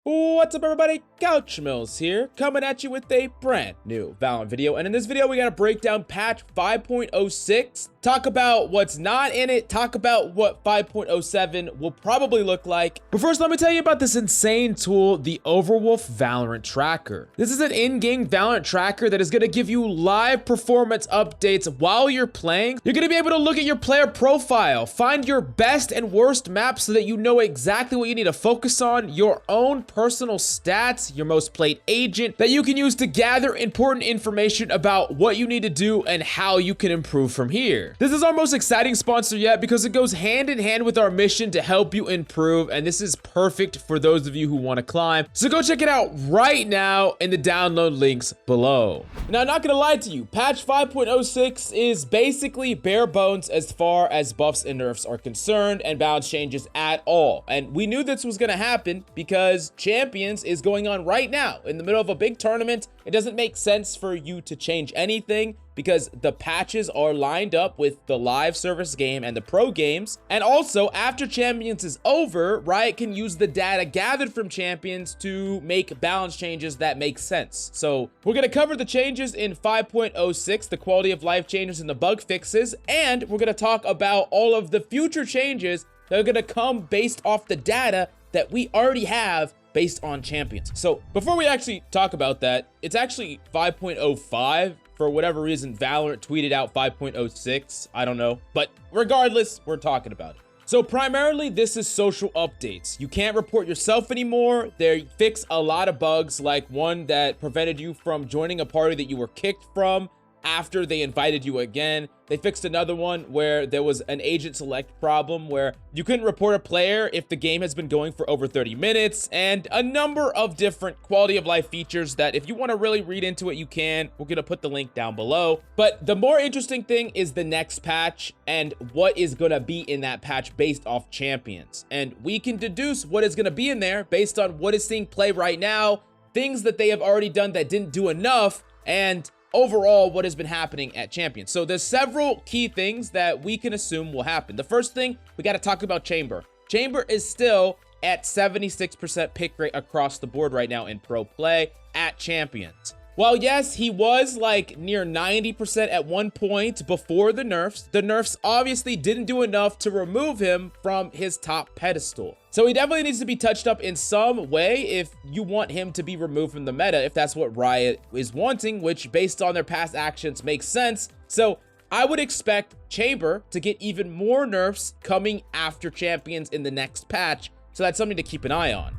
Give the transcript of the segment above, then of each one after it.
What's up, everybody? Couch Mills here, coming at you with a brand new Valorant video. And in this video, we gotta break down patch 5.06, talk about what's not in it, talk about what 5.07 will probably look like. But first, let me tell you about this insane tool, the Overwolf Valorant Tracker. This is an in-game Valorant tracker that is gonna give you live performance updates while you're playing. You're gonna be able to look at your player profile, find your best and worst maps so that you know exactly what you need to focus on, your own personal stats, your most played agent that you can use to gather important information about what you need to do and how you can improve from here. This is our most exciting sponsor yet because it goes hand in hand with our mission to help you improve, and this is perfect for those of you who want to climb. So go check it out right now in the download links below. Now, I'm not gonna lie to you, patch 5.06 is basically bare bones as far as buffs and nerfs are concerned and balance changes at all. And we knew this was gonna happen because Champions is going on right now in the middle of a big tournament. It doesn't make sense for you to change anything because the patches are lined up with the live service game and the pro games. And also, after Champions is over, Riot can use the data gathered from Champions to make balance changes that make sense. So we're going to cover the changes in 5.06, the quality of life changes and the bug fixes, and we're going to talk about all of the future changes that are going to come based off the data that we already have based on Champions. So before we actually talk about that, it's actually 5.05. For whatever reason, Valorant tweeted out 5.06. I don't know. But regardless, we're talking about it. So primarily, this is social updates. You can't report yourself anymore. They fix a lot of bugs, like one that prevented you from joining a party that you were kicked from after they invited you again. They fixed another one where there was an agent select problem where you couldn't report a player if the game has been going for over 30 minutes, and a number of different quality of life features that if you want to really read into it, you can. We're going to put the link down below. But the more interesting thing is the next patch and what is going to be in that patch based off Champions. And we can deduce what is going to be in there based on what is seeing play right now, things that they have already done that didn't do enough, and overall what has been happening at Champions. So there's several key things that we can assume will happen. The first thing, we got to talk about Chamber. Chamber is still at 76% pick rate across the board right now in pro play at Champions. While yes, he was like near 90% at one point before the nerfs obviously didn't do enough to remove him from his top pedestal. So he definitely needs to be touched up in some way if you want him to be removed from the meta, if that's what Riot is wanting, which based on their past actions makes sense. So I would expect Chamber to get even more nerfs coming after Champions in the next patch. So that's something to keep an eye on.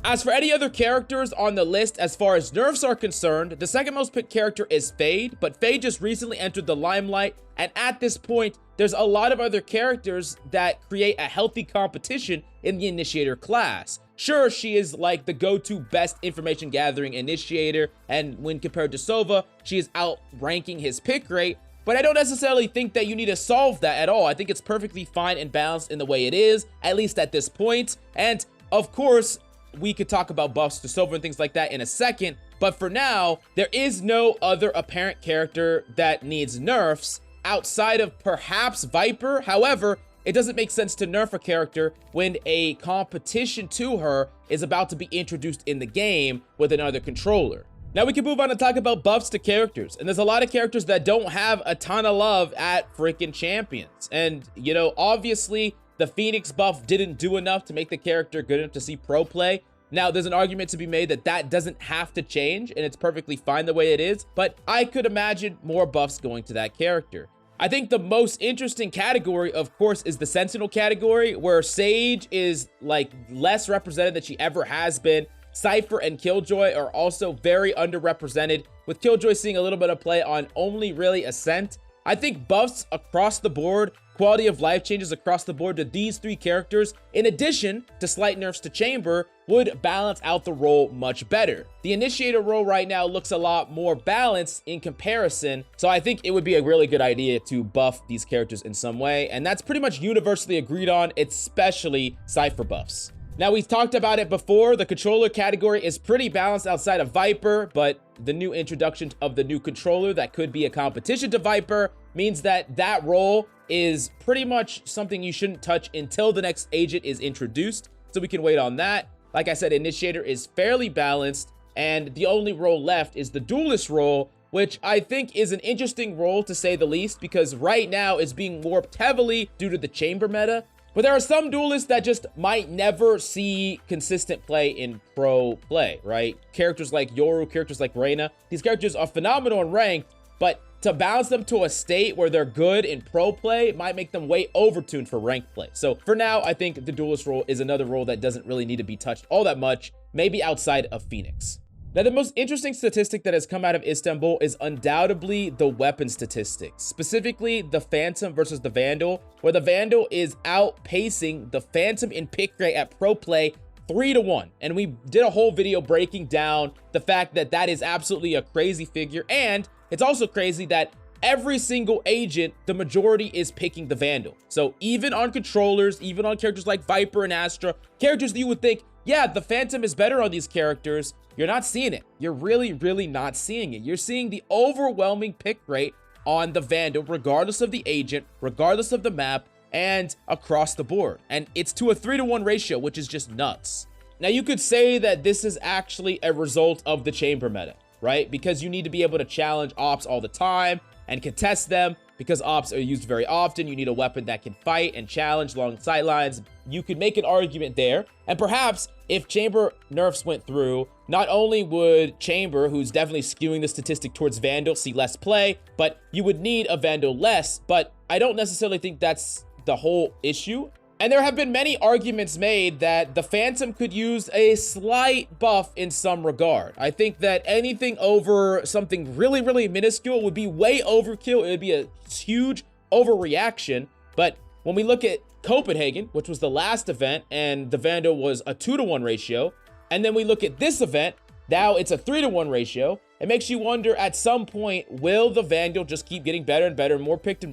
As for any other characters on the list as far as nerfs are concerned, the second most picked character is Fade, but Fade just recently entered the limelight, and at this point, there's a lot of other characters that create a healthy competition in the Initiator class. Sure, she is like the go-to best information gathering initiator, and when compared to Sova, she is outranking his pick rate, but I don't necessarily think that you need to solve that at all. I think it's perfectly fine and balanced in the way it is, at least at this point, and of course, we could talk about buffs to Sova and things like that in a second, but for now, there is no other apparent character that needs nerfs outside of perhaps Viper. However, it doesn't make sense to nerf a character when a competition to her is about to be introduced in the game with another controller. Now we can move on and talk about buffs to characters, and there's a lot of characters that don't have a ton of love at freaking Champions. And, you know, obviously, the Phoenix buff didn't do enough to make the character good enough to see pro play. Now, there's an argument to be made that that doesn't have to change, and it's perfectly fine the way it is, but I could imagine more buffs going to that character. I think the most interesting category, of course, is the Sentinel category, where Sage is, like, less represented than she ever has been. Cypher and Killjoy are also very underrepresented, with Killjoy seeing a little bit of play on only really Ascent. I think buffs across the board, quality of life changes across the board to these three characters, in addition to slight nerfs to Chamber, would balance out the role much better. The Initiator role right now looks a lot more balanced in comparison, so I think it would be a really good idea to buff these characters in some way, and that's pretty much universally agreed on, especially Cypher buffs. Now, we've talked about it before. The controller category is pretty balanced outside of Viper, but the new introduction of the new controller that could be a competition to Viper means that that role is pretty much something you shouldn't touch until the next agent is introduced. So we can wait on that. Like I said, Initiator is fairly balanced, and the only role left is the Duelist role, which I think is an interesting role to say the least, because right now it's being warped heavily due to the Chamber meta. But there are some duelists that just might never see consistent play in pro play, right? Characters like Yoru, characters like Reina, these characters are phenomenal in ranked, but to bounce them to a state where they're good in pro play might make them way overtuned for ranked play. So for now, I think the duelist role is another role that doesn't really need to be touched all that much, maybe outside of Phoenix. Now, the most interesting statistic that has come out of Istanbul is undoubtedly the weapon statistics, specifically the Phantom versus the Vandal, where the Vandal is outpacing the Phantom in pick rate at pro play 3-1. And we did a whole video breaking down the fact that that is absolutely a crazy figure. And it's also crazy that every single agent, the majority is picking the Vandal. So even on controllers, even on characters like Viper and Astra, characters that you would think, yeah, the Phantom is better on these characters, you're not seeing it. You're really not seeing it. You're seeing the overwhelming pick rate on the Vandal, regardless of the agent, regardless of the map, and across the board. And it's to a 3-1 ratio, which is just nuts. Now, you could say that this is actually a result of the Chamber meta, right? Because you need to be able to challenge ops all the time and contest them. Because ops are used very often, you need a weapon that can fight and challenge long sightlines. You could make an argument there. And perhaps if Chamber nerfs went through, not only would Chamber, who's definitely skewing the statistic towards Vandal, see less play, but you would need a Vandal less. But I don't necessarily think that's the whole issue. And there have been many arguments made that the Phantom could use a slight buff in some regard. I think that anything over something really minuscule would be way overkill. It would be a huge overreaction. But when we look at Copenhagen, which was the last event, and the Vandal was a 2-1 ratio, and then we look at this event, now it's a 3-1 ratio, it makes you wonder, at some point, will the Vandal just keep getting better and better, more picked,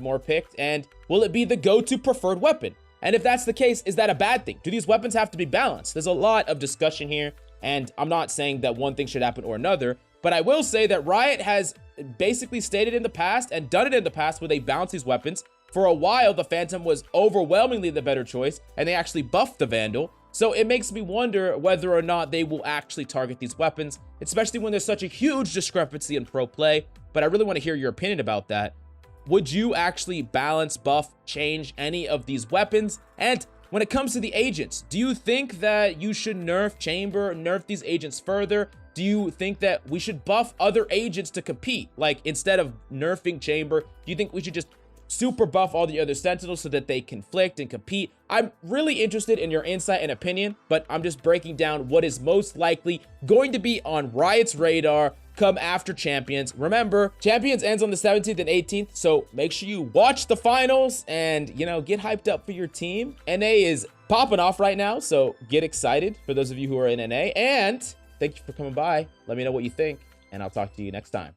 and will it be the go-to preferred weapon? And if that's the case, is that a bad thing? Do these weapons have to be balanced? There's a lot of discussion here, and I'm not saying that one thing should happen or another, but I will say that Riot has basically stated in the past and done it in the past where they balance these weapons. For a while, the Phantom was overwhelmingly the better choice, and they actually buffed the Vandal. So it makes me wonder whether or not they will actually target these weapons, especially when there's such a huge discrepancy in pro play. But I really want to hear your opinion about that. Would you actually balance, buff, change any of these weapons? And when it comes to the agents, do you think that you should nerf Chamber, nerf these agents further? Do you think that we should buff other agents to compete? Like, instead of nerfing Chamber, do you think we should just super buff all the other Sentinels so that they conflict and compete? I'm really interested in your insight and opinion, but I'm just breaking down what is most likely going to be on Riot's radar come after Champions. Remember, Champions ends on the 17th and 18th, so make sure you watch the finals and, you know, get hyped up for your team. NA is popping off right now, so get excited for those of you who are in NA. And thank you for coming by. Let me know what you think, and I'll talk to you next time.